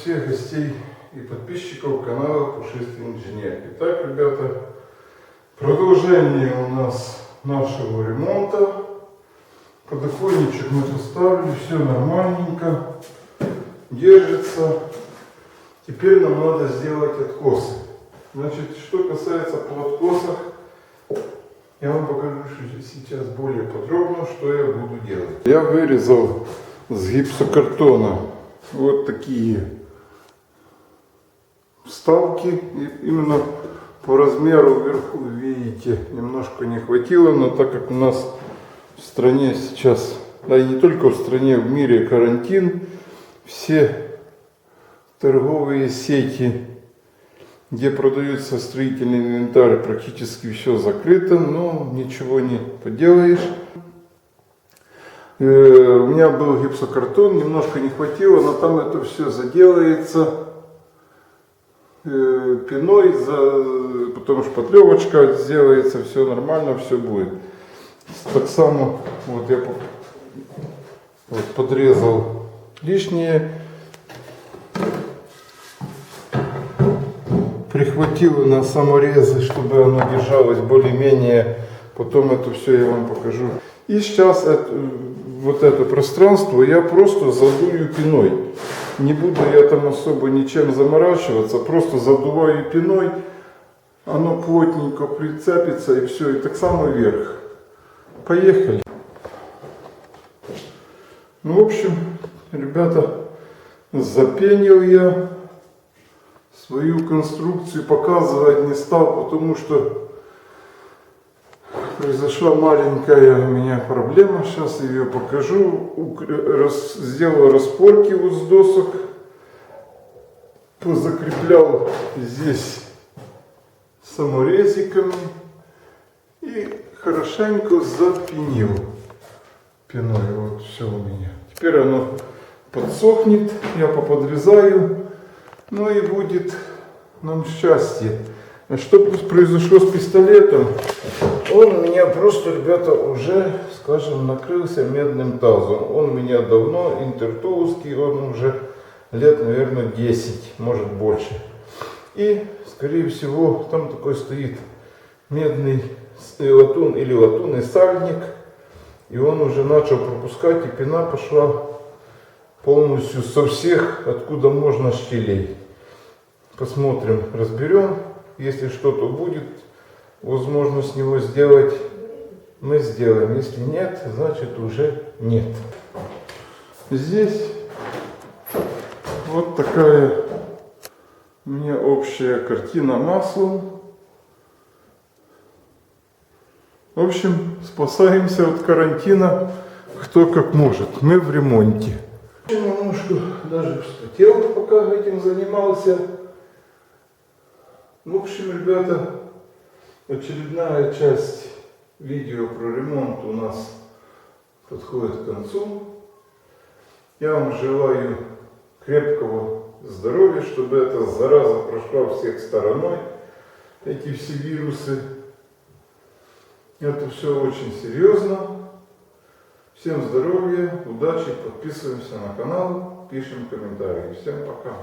всех гостей и подписчиков канала Пушистый инженер. Итак, ребята, продолжение у нас нашего ремонта. Подоконничек мы поставили, все нормальненько, держится. Теперь нам надо сделать откосы. Значит, что касается по откосах, я вам покажу сейчас более подробно, что я буду делать. Я вырезал с гипсокартона вот такие вставки. И именно по размеру вверху, видите, немножко не хватило, но так как у нас в стране сейчас, да и не только в стране, в мире карантин, все торговые сети, где продается строительный инвентарь, практически все закрыто, но ничего не поделаешь. У меня был гипсокартон, немножко не хватило, но там это все заделается пеной, потом шпатлевочка сделается, все нормально, все будет. Так само вот я подрезал лишнее, прихватил на саморезы, чтобы оно держалось более-менее. Потом это все я вам покажу. И сейчас вот это пространство я просто задую пеной. Не буду я там особо ничем заморачиваться, просто задуваю пеной. Оно плотненько прицепится и все, и так само вверх. Поехали. Ну, в общем, ребята, запенил я. Свою конструкцию показывать не стал, потому что произошла маленькая у меня проблема. Сейчас я ее покажу. Сделал распорки вот с досок. Позакреплял здесь саморезиками. И хорошенько запенил пеной. Вот все у меня. Теперь оно подсохнет. Я поподрезаю. Ну и будет нам счастье. Что произошло с пистолетом? Он у меня просто, ребята, уже, скажем, накрылся медным тазом. Он у меня давно интертуловский, он уже лет, наверное, 10, может больше. И, скорее всего, там такой стоит медный латун или латунный сальник. И он уже начал пропускать, и пена пошла полностью со всех, откуда можно, щелей. Посмотрим, разберем. Если что-то будет, возможно с него сделать, мы сделаем. Если нет, значит уже нет. Здесь вот такая у меня общая картина маслом. В общем, спасаемся от карантина кто как может. Мы в ремонте. Немножко даже вспотел, пока этим занимался. В общем, ребята, очередная часть видео про ремонт у нас подходит к концу. Я вам желаю крепкого здоровья, чтобы эта зараза прошла всех стороной, эти все вирусы. Это все очень серьезно. Всем здоровья, удачи, подписываемся на канал, пишем комментарии. Всем пока.